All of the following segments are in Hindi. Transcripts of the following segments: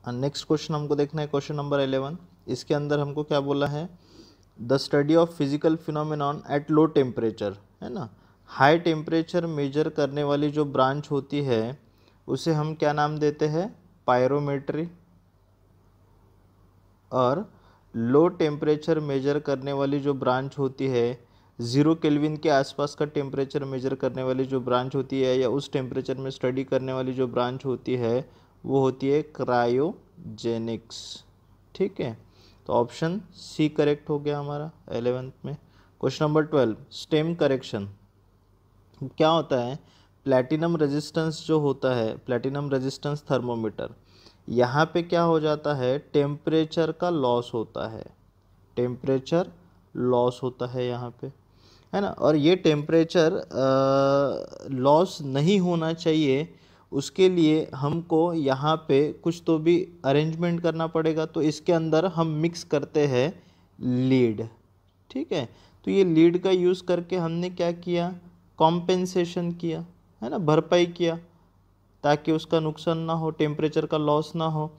नेक्स्ट क्वेश्चन हमको देखना है क्वेश्चन नंबर 11। इसके अंदर हमको क्या बोला है, the study of physical phenomenon at low temperature, है ना। हाई टेम्परेचर मेजर करने वाली जो ब्रांच होती है उसे हम क्या नाम देते हैं, पायरोमेट्री। और लो टेम्परेचर मेजर करने वाली जो ब्रांच होती है, 0 केल्विन के आसपास का टेम्परेचर मेजर करने वाली जो ब्रांच होती है या उस टेम्परेचर में स्टडी करने वाली जो ब्रांच होती है वो होती है क्रायोजेनिक्स। ठीक है, तो ऑप्शन सी करेक्ट हो गया हमारा 11th में। क्वेश्चन नंबर 12, स्टेम करेक्शन क्या होता है। प्लैटिनम रेजिस्टेंस जो होता है, प्लैटिनम रेजिस्टेंस थर्मोमीटर, यहाँ पे क्या हो जाता है, टेम्परेचर का लॉस होता है, टेम्परेचर लॉस होता है यहाँ पे, है ना। और ये टेम्परेचर लॉस नहीं होना चाहिए, उसके लिए हमको यहाँ पे कुछ तो भी अरेंजमेंट करना पड़ेगा। तो इसके अंदर हम मिक्स करते हैं लीड। ठीक है, तो ये लीड का यूज़ करके हमने क्या किया, कॉम्पेंसेशन किया, है ना, भरपाई किया, ताकि उसका नुकसान ना हो, टेम्परेचर का लॉस ना हो।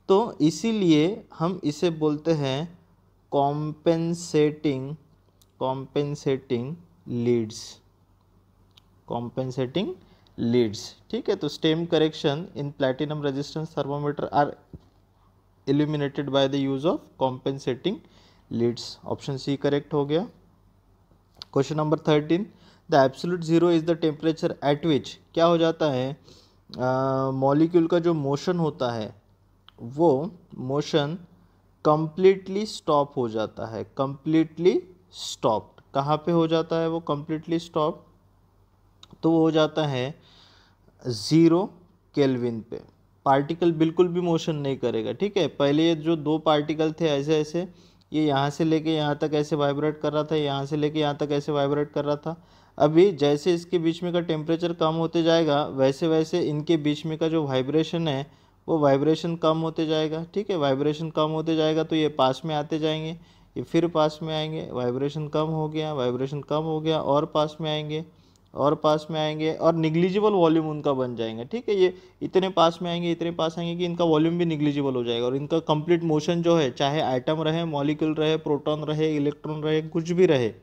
तो इसीलिए हम इसे बोलते हैं compensating, compensating leads, compensating leads. ठीक है, तो stem correction in platinum resistance thermometer are illuminated by the use of compensating leads. Option C correct हो गया। Question number 13, the absolute zero is the temperature at which, क्या हो जाता है, मॉलिक्यूल का जो मोशन होता है वो मोशन कंप्लीटली स्टॉप हो जाता है, कंप्लीटली स्टॉप्ड। कहाँ पे हो जाता है वो कंप्लीटली स्टॉप, तो वो हो जाता है 0 केल्विन पे। पार्टिकल बिल्कुल भी मोशन नहीं करेगा। ठीक है, पहले ये जो दो पार्टिकल थे ऐसे ऐसे, ये यहाँ से लेके यहाँ तक ऐसे वाइब्रेट कर रहा था, यहाँ से लेके यहाँ तक ऐसे वाइब्रेट कर रहा था। अभी जैसे इसके बीच में का टेम्परेचर कम होते जाएगा वैसे वैसे इनके बीच में का जो वाइब्रेशन है वो वाइब्रेशन कम होते जाएगा। ठीक है, वाइब्रेशन कम होते जाएगा तो ये पास में आते जाएंगे, ये फिर पास में आएंगे, वाइब्रेशन कम हो गया, वाइब्रेशन कम हो गया, और पास में आएंगे और पास में आएंगे, और निग्लिजिबल वॉल्यूम उनका बन जाएगा। ठीक है, ये इतने पास में आएंगे, इतने पास आएंगे कि इनका वॉल्यूम भी निग्लिजिबल हो जाएगा, और इनका कंप्लीट मोशन जो है, चाहे एटम रहे, मॉलिक्यूल रहे, प्रोटॉन रहे, इलेक्ट्रॉन रहे, कुछ भी रहे,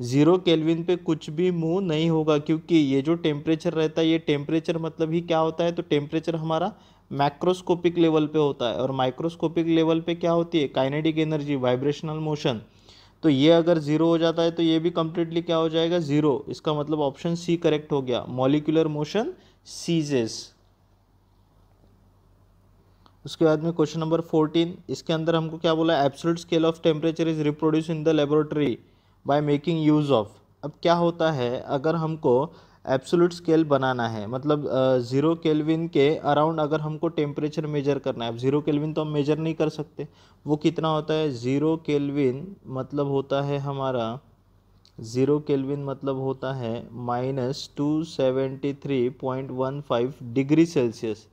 0 केल्विन पे कुछ भी मूव नहीं होगा। क्योंकि ये जो टेम्परेचर रहता है, ये टेम्परेचर मतलब ही क्या होता है, तो टेम्परेचर हमारा मैक्रोस्कोपिक लेवल पे होता है, और माइक्रोस्कोपिक लेवल पे क्या होती है, काइनेटिक एनर्जी, वाइब्रेशनल मोशन। तो ये अगर 0 हो जाता है तो ये भी कंप्लीटली क्या हो जाएगा, 0। इसका मतलब ऑप्शन सी करेक्ट हो गया, मॉलिक्यूलर मोशन सीजेस। उसके बाद में क्वेश्चन नंबर 14, इसके अंदर हमको क्या बोला, absolute scale of temperature is reproduce in the laboratory by making use of. अब क्या होता है, अगर हमको एब्सोल्यूट स्केल बनाना है, मतलब 0 केल्विन के अराउंड अगर हमको टेम्परेचर मेजर करना है। अब 0 केल्विन तो हम मेजर नहीं कर सकते, वो कितना होता है, 0 केल्विन मतलब होता है हमारा, 0 केल्विन मतलब होता है -273.15 डिग्री सेल्सियस।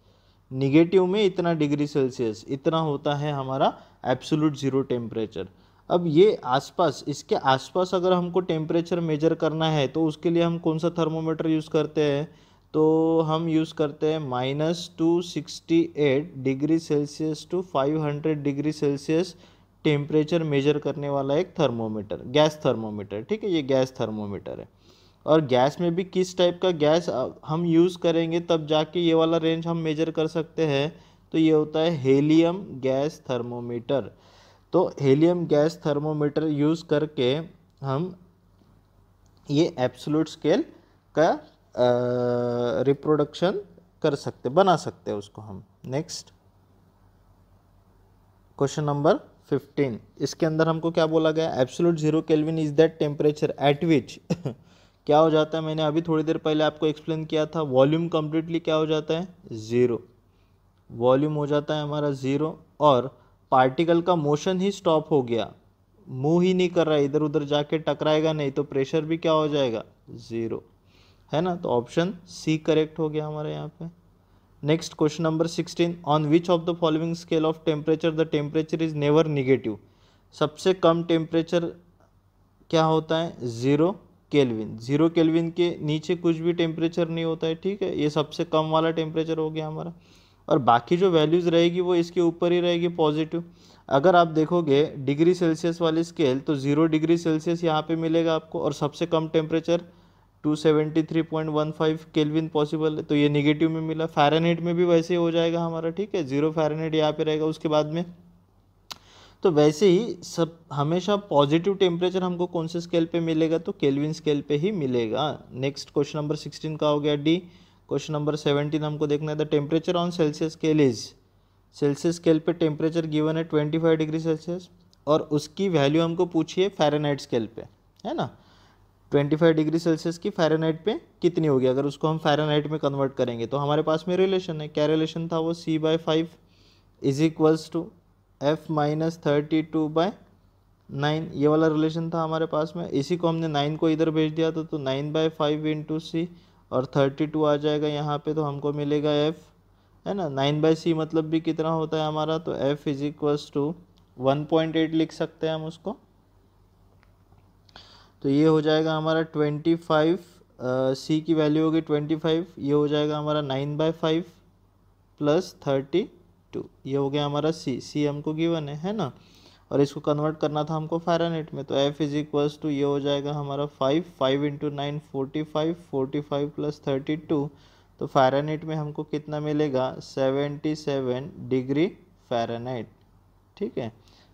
निगेटिव में इतना डिग्री सेल्सियस, इतना होता है हमारा एब्सोल्यूट ज़ीरो टेम्परेचर। अब ये आसपास, इसके आसपास अगर हमको टेम्परेचर मेजर करना है तो उसके लिए हम कौन सा थर्मोमीटर यूज़ करते हैं, तो हम यूज़ करते हैं -268 degree Celsius to 500 degree Celsius temperature measure करने वाला एक थर्मोमीटर, गैस थर्मोमीटर। ठीक है, ये गैस थर्मोमीटर है। और गैस में भी किस टाइप का गैस हम यूज़ करेंगे तब जाके ये वाला रेंज हम मेजर कर सकते हैं, तो ये होता है हेलियम गैस थर्मोमीटर। तो हेलियम गैस थर्मोमीटर यूज़ करके हम ये एब्सोल्यूट स्केल का रिप्रोडक्शन कर सकते, बना सकते हैं उसको हम। नेक्स्ट क्वेश्चन नंबर 15, इसके अंदर हमको क्या बोला गया, absolute 0 kelvin is that temperature at which क्या हो जाता है, मैंने अभी थोड़ी देर पहले आपको एक्सप्लेन किया था, वॉल्यूम कंप्लीटली क्या हो जाता है, 0। वॉल्यूम हो जाता है हमारा 0, और पार्टिकल का मोशन ही स्टॉप हो गया, मूव ही नहीं कर रहा है, इधर उधर जाके टकराएगा नहीं, तो प्रेशर भी क्या हो जाएगा, 0, है ना। तो ऑप्शन सी करेक्ट हो गया हमारे यहाँ पे। Next question number 16, on which of the following scale of temperature the temperature is never negative. सबसे कम टेम्परेचर क्या होता है, 0 केल्विन। 0 केल्विन के नीचे कुछ भी टेम्परेचर नहीं होता है। ठीक है, ये सबसे कम वाला टेम्परेचर हो गया हमारा। और बाकी जो वैल्यूज़ रहेगी वो इसके ऊपर ही रहेगी पॉजिटिव। अगर आप देखोगे डिग्री सेल्सियस वाली स्केल तो 0 डिग्री सेल्सियस यहाँ पे मिलेगा आपको, और सबसे कम टेम्परेचर 273.15 केल्विन पॉसिबल है, तो ये निगेटिव में मिला। फ़ारेनहाइट में भी वैसे ही हो जाएगा हमारा, ठीक है, 0 फ़ारेनहाइट यहाँ पे रहेगा उसके बाद में। तो वैसे ही सब हमेशा पॉजिटिव टेम्परेचर हमको कौन से स्केल पे मिलेगा, तो केल्विन स्केल पे ही मिलेगा। नेक्स्ट क्वेश्चन नंबर 16 का हो गया डी। क्वेश्चन नंबर 17 हमको देखना है, the temperature on Celsius scale is, Celsius scale पे टेम्परेचर गिवन है 25 डिग्री सेल्सियस, और उसकी वैल्यू हमको पूछिए फ़ारेनहाइट स्केल पे, है ना। 25 डिग्री सेल्सियस की फ़ारेनहाइट पे कितनी होगी, अगर उसको हम फ़ारेनहाइट में कन्वर्ट करेंगे तो हमारे पास में रिलेशन है, क्या रिलेशन था वो, C/5 is equals to F-32/9, ये वाला रिलेशन था हमारे पास में। इसी को हमने 9 को इधर भेज दिया तो 9/5 इंटू सी, और 32 आ जाएगा यहाँ पे, तो हमको मिलेगा F, है ना। 9/c मतलब भी कितना होता है हमारा, तो F इज इक्वल्स टू 1.8 लिख सकते हैं हम उसको। तो ये हो जाएगा हमारा 25, सी की वैल्यू होगी 25, ये हो जाएगा हमारा 9/5 प्लस 32, ये हो गया हमारा सी हमको गिवन है ना। और इसको कन्वर्ट करना था हमको फ़ारेनहाइट में, तो F इज इक्वल्स टू ये हो जाएगा हमारा 5 इंटू 9 45 प्लस 32, तो फ़ारेनहाइट में हमको कितना मिलेगा 77 डिग्री फ़ारेनहाइट, ठीक है।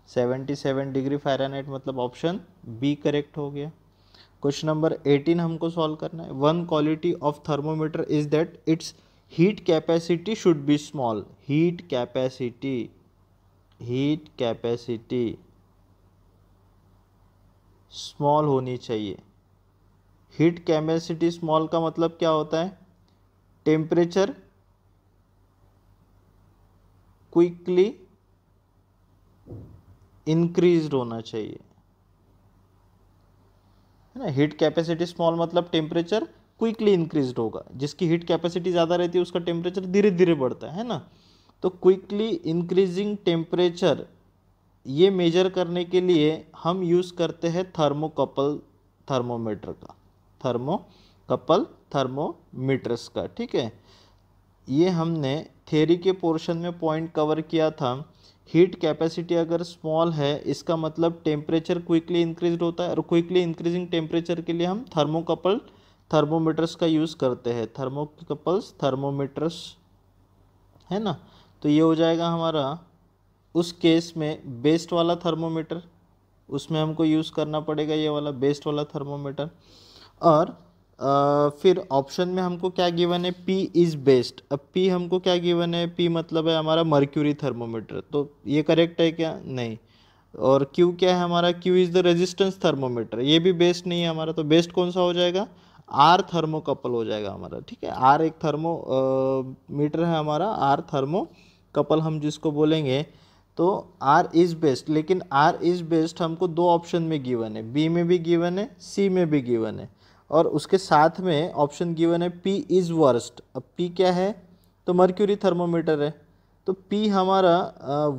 77 डिग्री फ़ारेनहाइट मतलब ऑप्शन बी करेक्ट हो गया। क्वेश्चन नंबर 18 हमको सॉल्व करना है। One quality of thermometer is that it's heat capacity should be small. Heat capacity small होनी चाहिए। हीट कैपेसिटी स्मॉल का मतलब क्या होता है, टेम्परेचर क्विकली इंक्रीज होना चाहिए, है ना। हीट कैपेसिटी स्मॉल मतलब टेम्परेचर क्विकली इंक्रीज होगा, जिसकी हीट कैपेसिटी ज़्यादा रहती है उसका टेम्परेचर धीरे धीरे बढ़ता है ना। तो क्विकली इंक्रीजिंग टेम्परेचर ये मेजर करने के लिए हम यूज़ करते हैं थर्मोकपल थर्मोमीटर का, थर्मोकपल थर्मोमीटर्स का, ठीक है। ये हमने थ्योरी के पोर्शन में पॉइंट कवर किया था। हीट कैपेसिटी अगर स्मॉल है इसका मतलब टेम्परेचर क्विकली इंक्रीज होता है, और क्विकली इंक्रीजिंग टेम्परेचर के लिए हम थर्मोकपल थर्मोमीटर्स का यूज़ करते हैं, थर्मोकपल्स थर्मोमीटर्स, है ना। तो ये हो जाएगा हमारा उस केस में बेस्ट वाला थर्मोमीटर, उसमें हमको यूज़ करना पड़ेगा ये वाला बेस्ट वाला थर्मोमीटर। और फिर ऑप्शन में हमको क्या गिवन है, P इज़ बेस्ट। अब P हमको क्या गिवन है, P मतलब है हमारा मर्क्यूरी थर्मोमीटर, तो ये करेक्ट है क्या, नहीं। और Q क्या है हमारा, Q is the resistance thermometer, ये भी बेस्ट नहीं है हमारा, तो बेस्ट कौन सा हो जाएगा, R थर्मोकपल हो जाएगा हमारा, ठीक है। R एक मीटर है हमारा, R थर्मोकपल हम जिसको बोलेंगे, तो R इज़ बेस्ट। लेकिन R इज़ बेस्ट हमको दो ऑप्शन में गिवन है, B में भी गिवन है, C में भी गिवन है, और उसके साथ में ऑप्शन गिवन है P इज़ वर्स्ट। अब P क्या है, तो मर्क्यूरी थर्मोमीटर है, तो P हमारा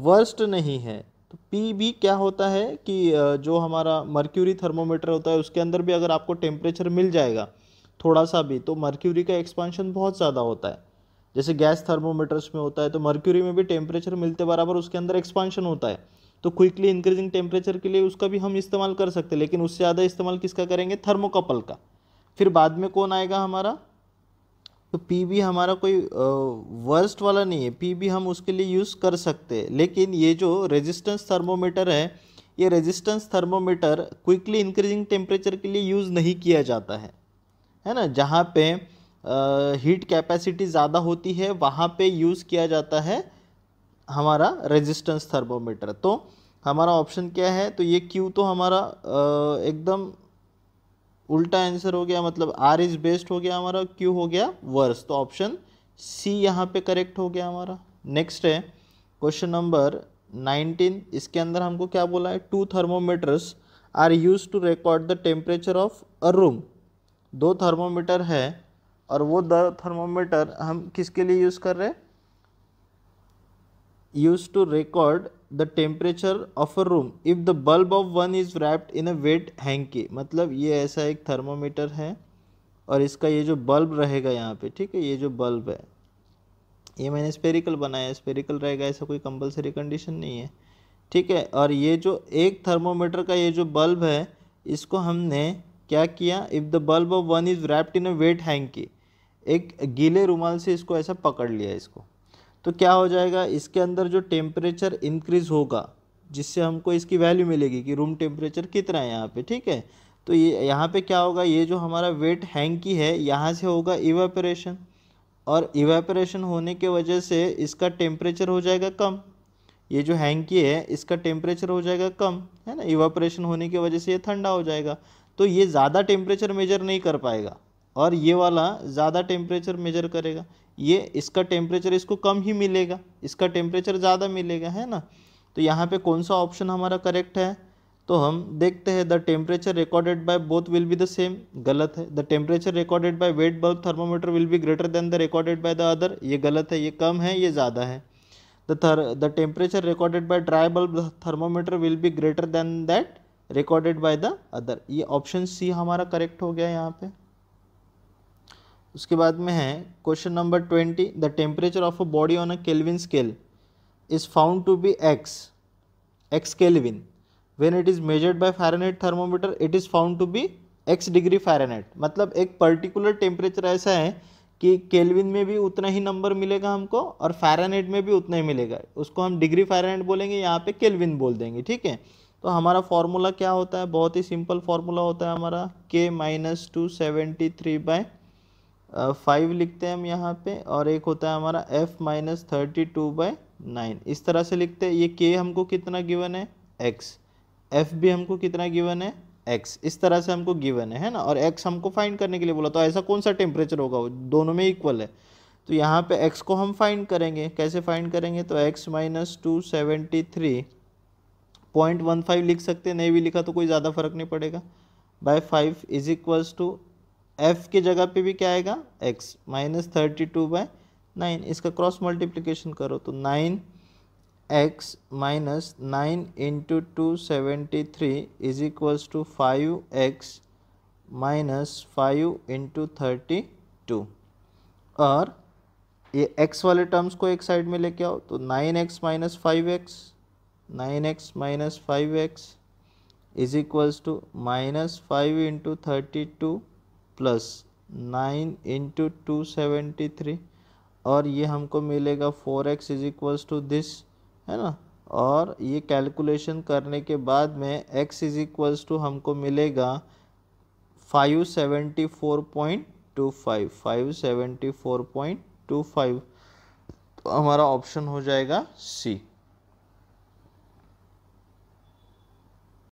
वर्स्ट नहीं है। तो P भी क्या होता है कि जो हमारा मर्क्यूरी थर्मोमीटर होता है उसके अंदर भी अगर आपको टेम्परेचर मिल जाएगा थोड़ा सा भी, तो मर्क्यूरी का एक्सपांशन बहुत ज़्यादा होता है। जैसे गैस थर्मोमीटर्स में होता है, तो मर्क्यूरी में भी टेम्परेचर मिलते बराबर उसके अंदर एक्सपांशन होता है, तो क्विकली इंक्रीजिंग टेम्परेचर के लिए उसका भी हम इस्तेमाल कर सकते हैं। लेकिन उससे ज़्यादा इस्तेमाल किसका करेंगे, थर्मोकपल का। फिर बाद में कौन आएगा हमारा, तो P भी हमारा कोई वर्स्ट वाला नहीं है, P भी हम उसके लिए यूज़ कर सकते हैं। लेकिन ये जो रेजिस्टेंस थर्मोमीटर है, ये resistance thermometer quickly increasing temperature के लिए यूज़ नहीं किया जाता है ना। जहाँ पे हीट कैपेसिटी ज़्यादा होती है वहाँ पे यूज़ किया जाता है हमारा रेजिस्टेंस थर्मोमीटर। तो हमारा ऑप्शन क्या है, तो ये Q तो हमारा एकदम उल्टा आंसर हो गया, मतलब R इज़ बेस्ट हो गया हमारा, Q हो गया वर्स, तो ऑप्शन C यहाँ पे करेक्ट हो गया हमारा। नेक्स्ट है क्वेश्चन नंबर 19, इसके अंदर हमको क्या बोला है, 2 thermometers are use to record the temperature of a room. 2 thermometer है और वो 2 थर्मोमीटर हम किसके लिए यूज़ कर रहे हैं, use to record the temperature of a room if the bulb of one is wrapped in a wet hanky. मतलब ये ऐसा एक थर्मोमीटर है और इसका ये जो बल्ब रहेगा यहाँ पे, ठीक है, ये जो बल्ब है ये मैंने स्पेरिकल बनाया, स्पेरिकल रहेगा ऐसा कोई कंपलसरी कंडीशन नहीं है, ठीक है। और ये जो एक थर्मोमीटर का ये जो बल्ब है, इसको हमने क्या किया, if the bulb of one is wrapped in a wet hanky, एक गीले रुमाल से इसको ऐसा पकड़ लिया इसको, तो क्या हो जाएगा, इसके अंदर जो टेम्परेचर इंक्रीज होगा, जिससे हमको इसकी वैल्यू मिलेगी कि रूम टेम्परेचर कितना है यहाँ पे, ठीक है। तो ये यहाँ पे क्या होगा, ये जो हमारा वेट हैंकी है यहाँ से होगा इवेपोरेशन, और इवेपोरेशन होने के वजह से इसका टेम्परेचर हो जाएगा कम, ये जो हैंकी है इसका टेम्परेचर हो जाएगा कम, है ना, इवापोरेशन होने की वजह से ये ठंडा हो जाएगा, तो ये ज़्यादा टेम्परेचर मेजर नहीं कर पाएगा, और ये वाला ज़्यादा टेम्परेचर मेजर करेगा, ये इसका टेम्परेचर इसको कम ही मिलेगा, इसका टेम्परेचर ज़्यादा मिलेगा, है ना। तो यहाँ पे कौन सा ऑप्शन हमारा करेक्ट है, तो हम देखते हैं, the temperature recorded by both will be the same, गलत है। The temperature recorded by wet bulb thermometer will be greater than the recorded by the other, ये गलत है, ये कम है, ये ज़्यादा है। The temperature recorded by dry bulb thermometer will be greater than that recorded by the other, ये ऑप्शन सी हमारा करेक्ट हो गया यहाँ पे। उसके बाद में है question number 20, the temperature of a body on a kelvin scale is found to be x kelvin, when it is measured by Fahrenheit thermometer it is found to be x degree Fahrenheit, मतलब एक पर्टिकुलर टेम्परेचर ऐसा है कि केल्विन में भी उतना ही नंबर मिलेगा हमको और फ़ारेनहाइट में भी उतना ही मिलेगा, उसको हम डिग्री फ़ारेनहाइट बोलेंगे, यहाँ पे केल्विन बोल देंगे, ठीक है। तो हमारा फॉर्मूला क्या होता है, बहुत ही सिंपल फॉर्मूला होता है हमारा, k - 273/5 लिखते हैं हम यहाँ पे, और एक होता है हमारा f - 32/9, इस तरह से लिखते हैं। ये k हमको कितना गिवन है, x, f भी हमको कितना गिवन है, x, इस तरह से हमको गिवन है ना, और x हमको फाइंड करने के लिए बोला, तो ऐसा कौन सा टेम्परेचर होगा, वो दोनों में इक्वल है, तो यहाँ पे x को हम फाइंड करेंगे, कैसे फाइंड करेंगे, तो x - 273.15 लिख सकते हैं, नहीं भी लिखा तो कोई ज़्यादा फर्क नहीं पड़ेगा, by 5 is equals to f की जगह पे भी क्या आएगा, x - 32/9, इसका क्रॉस मल्टीप्लिकेशन करो तो 9x - 9 × 273 is equals to 5x - 5 × 32, और ये x वाले टर्म्स को एक साइड में लेके आओ, तो 9x - 5x, 9x - 5x is equals to -5 × 32 plus 9 × 273, और ये हमको मिलेगा 4x is equals to this, है ना, और ये कैलकुलेशन करने के बाद में x इज इक्वल्स टू हमको मिलेगा 574.25, 574.25, तो हमारा ऑप्शन हो जाएगा सी।